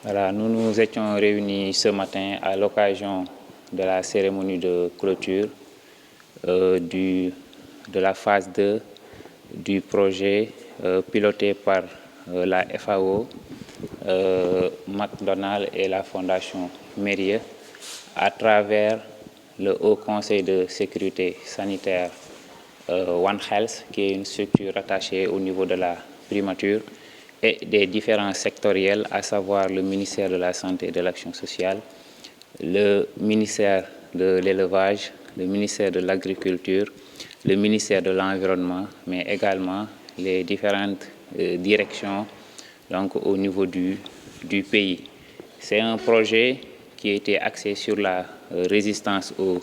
Voilà, nous nous étions réunis ce matin à l'occasion de la cérémonie de clôture de la phase 2 du projet piloté par la FAO, McDonald's et la Fondation Mérieux à travers le Haut Conseil de sécurité sanitaire One Health, qui est une structure rattachée au niveau de la primature, et des différents sectoriels, à savoir le ministère de la Santé et de l'Action sociale, le ministère de l'Élevage, le ministère de l'Agriculture, le ministère de l'Environnement, mais également les différentes directions donc, au niveau du pays. C'est un projet qui a été axé sur la résistance aux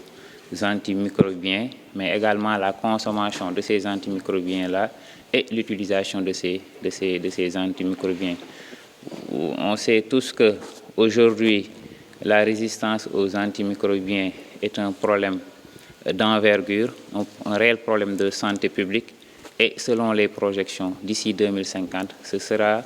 antimicrobiens, mais également la consommation de ces antimicrobiens-là et l'utilisation de ces antimicrobiens. On sait tous qu'aujourd'hui, la résistance aux antimicrobiens est un problème d'envergure, un réel problème de santé publique, et selon les projections, d'ici 2050, ce sera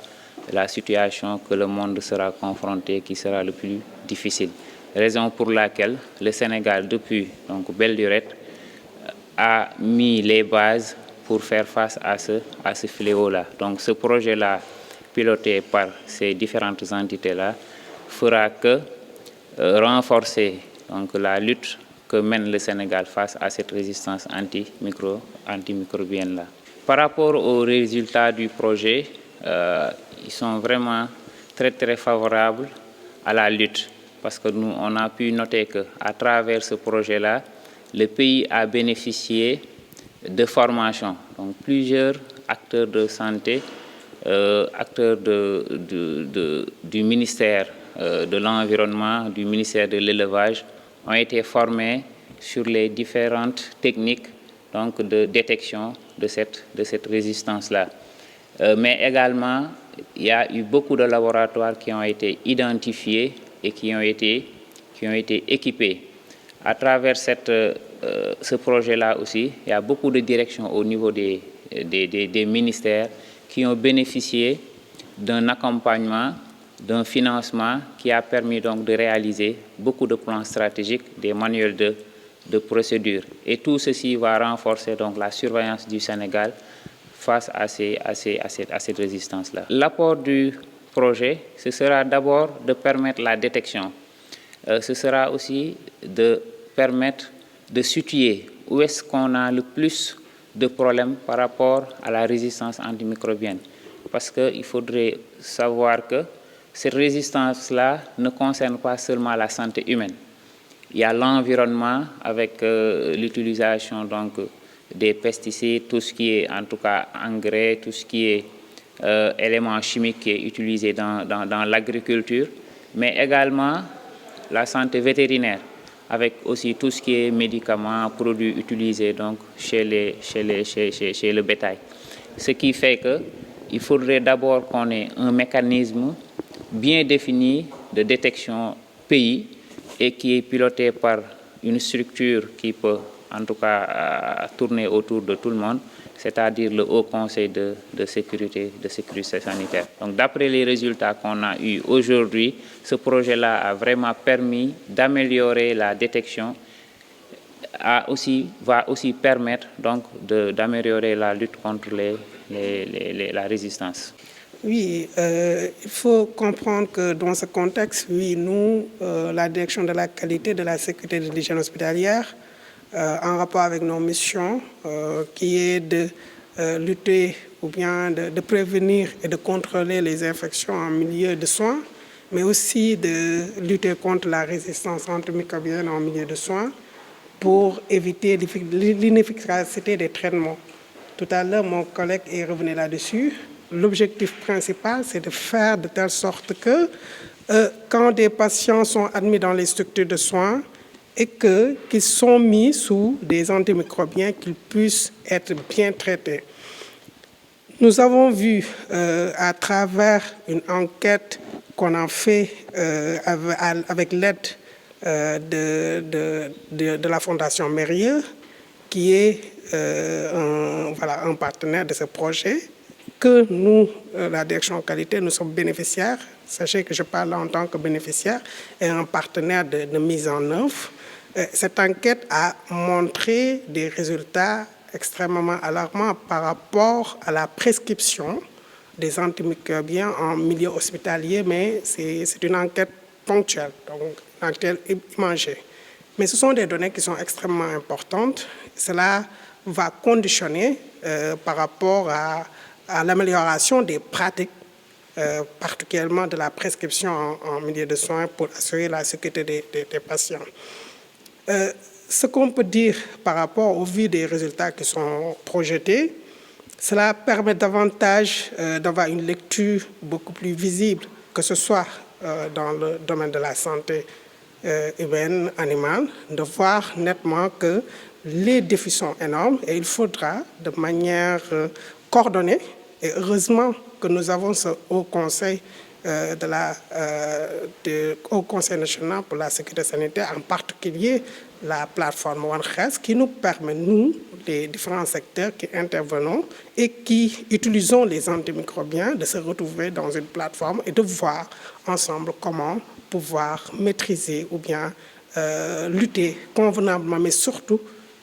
la situation que le monde sera confronté qui sera le plus difficile. Raison pour laquelle le Sénégal, depuis belle lurette, a mis les bases pour faire face à ce fléau-là. Donc ce projet-là, piloté par ces différentes entités-là, fera que renforcer la lutte que mène le Sénégal face à cette résistance antimicrobienne-là. Par rapport aux résultats du projet, ils sont vraiment très très favorables à la lutte, parce que nous, on a pu noter qu'à travers ce projet-là, le pays a bénéficié de formation. Donc plusieurs acteurs de santé, acteurs du ministère de l'Environnement, du ministère de l'Élevage, ont été formés sur les différentes techniques de détection de cette résistance-là. Mais également, il y a eu beaucoup de laboratoires qui ont été identifiés et qui ont été équipés. À travers ce projet-là aussi, il y a beaucoup de directions au niveau des ministères qui ont bénéficié d'un accompagnement, d'un financement qui a permis donc de réaliser beaucoup de plans stratégiques, des manuels de procédure. Et tout ceci va renforcer donc la surveillance du Sénégal face à cette résistance-là. L'apport du projet, ce sera d'abord de permettre la détection. Ce sera aussi de permettre de situer où est-ce qu'on a le plus de problèmes par rapport à la résistance antimicrobienne. Parce qu'il faudrait savoir que cette résistance-là ne concerne pas seulement la santé humaine. Il y a l'environnement avec l'utilisation des pesticides, tout ce qui est en tout cas engrais, tout ce qui est éléments chimiques qui est utilisé dans l'agriculture, mais également la santé vétérinaire, avec aussi tout ce qui est médicaments, produits utilisés chez le bétail. Ce qui fait qu'il faudrait d'abord qu'on ait un mécanisme bien défini de détection pays et qui est piloté par une structure qui peut en tout cas tourner autour de tout le monde, c'est-à-dire le Haut Conseil de sécurité sanitaire. Donc d'après les résultats qu'on a eus aujourd'hui, ce projet-là a vraiment permis d'améliorer la détection, va aussi permettre d'améliorer la lutte contre la résistance. Oui, il faut comprendre que dans ce contexte, oui, nous, la direction de la qualité, de la sécurité et de l'hygiène hospitalière, en rapport avec nos missions, qui est de lutter ou bien de prévenir et de contrôler les infections en milieu de soins, mais aussi de lutter contre la résistance antimicrobienne en milieu de soins pour éviter l'inefficacité des traitements. Tout à l'heure, mon collègue est revenu là-dessus. L'objectif principal, c'est de faire de telle sorte que quand des patients sont admis dans les structures de soins et qu'ils sont mis sous des antimicrobiens, qu'ils puissent être bien traités. Nous avons vu à travers une enquête qu'on a fait avec l'aide de la Fondation Mérieux, qui est un partenaire de ce projet, que nous, la direction qualité, nous sommes bénéficiaires sachez que je parle en tant que bénéficiaire et un partenaire de mise en œuvre. Cette enquête a montré des résultats extrêmement alarmants par rapport à la prescription des antimicrobiens en milieu hospitalier, mais c'est une enquête ponctuelle, donc une enquête imagée. Mais ce sont des données qui sont extrêmement importantes. Cela va conditionner par rapport à l'amélioration des pratiques, particulièrement de la prescription en milieu de soins pour assurer la sécurité des patients. Ce qu'on peut dire par rapport au vu des résultats qui sont projetés, cela permet davantage d'avoir une lecture beaucoup plus visible, que ce soit dans le domaine de la santé humaine, animale, de voir nettement que les défis sont énormes et il faudra de manière coordonnée, et heureusement que nous avons ce Haut Conseil Haut Conseil national pour la sécurité sanitaire, en particulier la plateforme One Health, qui nous permet, nous, les différents secteurs qui intervenons et qui utilisons les antimicrobiens, de se retrouver dans une plateforme et de voir ensemble comment pouvoir maîtriser ou bien lutter convenablement, mais surtout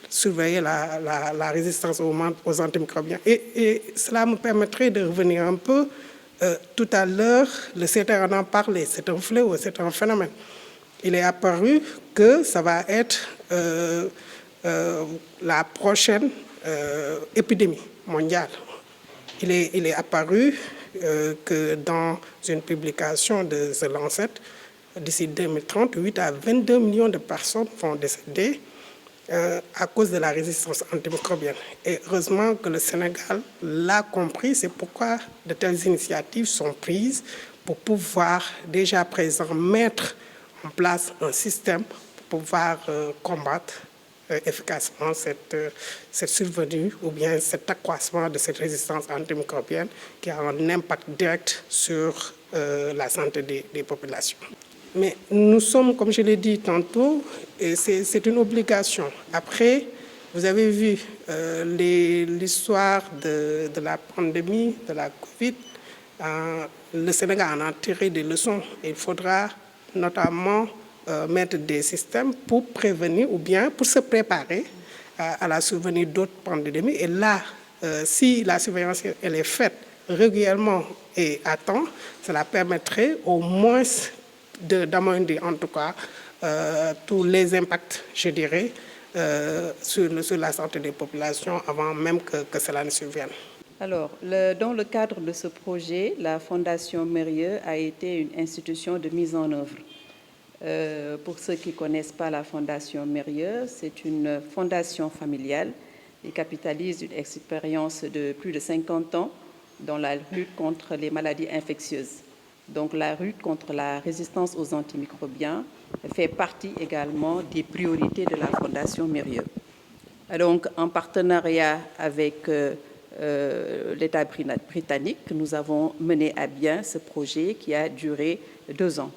surveiller la résistance aux antimicrobiens. Et cela me permettrait de revenir un peu. Tout à l'heure, le secteur en a parlé, c'est un fléau, c'est un phénomène. Il est apparu que ça va être la prochaine épidémie mondiale. Il est apparu que dans une publication de The Lancet, d'ici 2030, 8 à 22 millions de personnes vont décéder à cause de la résistance antimicrobienne. Et heureusement que le Sénégal l'a compris, c'est pourquoi de telles initiatives sont prises pour pouvoir déjà à présent mettre en place un système pour pouvoir combattre efficacement cette survenue ou bien cet accroissement de cette résistance antimicrobienne qui a un impact direct sur la santé des populations. Mais nous sommes, comme je l'ai dit tantôt, et c'est une obligation. Après, vous avez vu l'histoire de la pandémie, de la Covid. Le Sénégal en a tiré des leçons. Il faudra notamment mettre des systèmes pour prévenir ou bien pour se préparer à la survenue d'autres pandémies. Et là, si la surveillance elle est faite régulièrement et à temps, cela permettrait au moins d'amoindrir en tout cas tous les impacts, je dirais, sur la santé des populations avant même que cela ne survienne. Alors, dans le cadre de ce projet, la Fondation Mérieux a été une institution de mise en œuvre. Pour ceux qui ne connaissent pas la Fondation Mérieux, c'est une fondation familiale qui capitalise une expérience de plus de 50 ans dans la lutte contre les maladies infectieuses. Donc la lutte contre la résistance aux antimicrobiens fait partie également des priorités de la Fondation Mérieux. Donc en partenariat avec l'État britannique, nous avons mené à bien ce projet qui a duré 2 ans.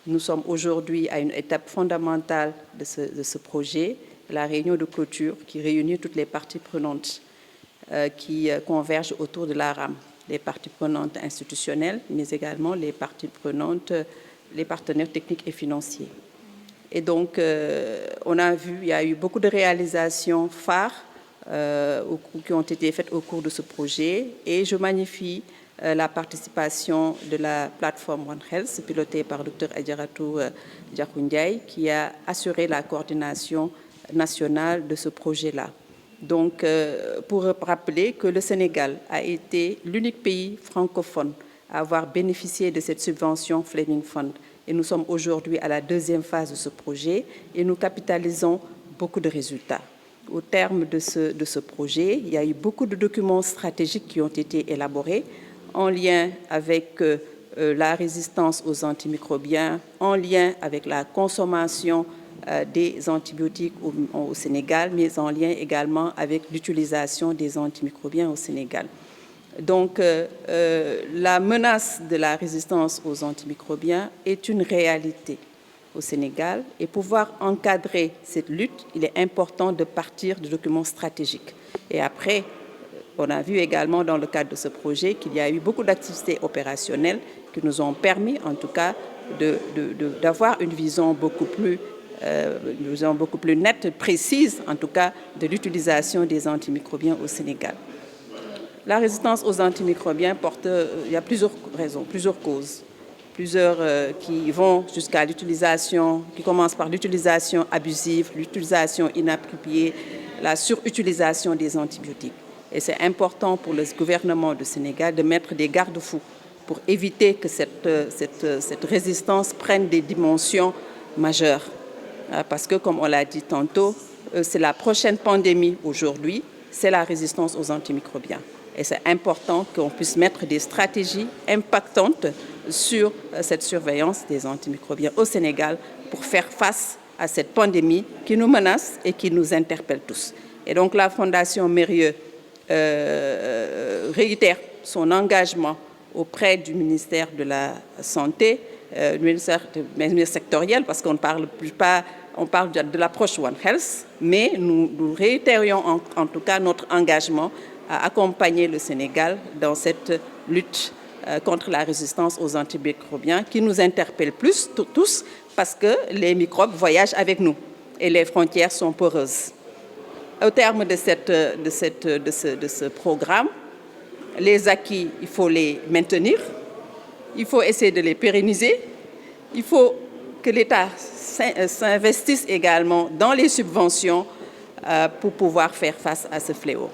Nous sommes aujourd'hui à une étape fondamentale de ce projet, la réunion de clôture qui réunit toutes les parties prenantes qui convergent autour de la RAM. Les parties prenantes institutionnelles, mais également les parties prenantes, les partenaires techniques et financiers. Et donc, on a vu, il y a eu beaucoup de réalisations phares qui ont été faites au cours de ce projet, et je magnifie la participation de la plateforme One Health, pilotée par le Dr Adjaratou Diakhou Ndiaye, qui a assuré la coordination nationale de ce projet-là. Donc, pour rappeler que le Sénégal a été l'unique pays francophone à avoir bénéficié de cette subvention Fleming Fund. Et nous sommes aujourd'hui à la 2e phase de ce projet et nous capitalisons beaucoup de résultats. Au terme de ce projet, il y a eu beaucoup de documents stratégiques qui ont été élaborés en lien avec la résistance aux antimicrobiens, en lien avec la consommation des antibiotiques au Sénégal, mais en lien également avec l'utilisation des antimicrobiens au Sénégal. Donc, la menace de la résistance aux antimicrobiens est une réalité au Sénégal, et pouvoir encadrer cette lutte, il est important de partir de documents stratégiques. Et après, On a vu également dans le cadre de ce projet qu'il y a eu beaucoup d'activités opérationnelles qui nous ont permis en tout cas d'avoir une vision beaucoup plus nette, précise en tout cas de l'utilisation des antimicrobiens au Sénégal. La résistance aux antimicrobiens il y a plusieurs raisons, plusieurs causes. Plusieurs qui vont jusqu'à l'utilisation, qui commencent par l'utilisation abusive, l'utilisation inappropriée, la surutilisation des antibiotiques. Et c'est important pour le gouvernement du Sénégal de mettre des garde-fous pour éviter que cette résistance prenne des dimensions majeures. Parce que, comme on l'a dit tantôt, c'est la prochaine pandémie aujourd'hui, c'est la résistance aux antimicrobiens. Et c'est important qu'on puisse mettre des stratégies impactantes sur cette surveillance des antimicrobiens au Sénégal pour faire face à cette pandémie qui nous menace et qui nous interpelle tous. Et donc la Fondation Mérieux réitère son engagement auprès du ministère de la Santé, du ministère sectoriel, parce qu'on parle de l'approche One Health, mais nous réitérions en tout cas notre engagement à accompagner le Sénégal dans cette lutte contre la résistance aux antimicrobiens qui nous interpelle tous parce que les microbes voyagent avec nous et les frontières sont poreuses. Au terme de ce programme, les acquis, il faut les maintenir, il faut essayer de les pérenniser, il faut que l'État s'investisse également dans les subventions pour pouvoir faire face à ce fléau.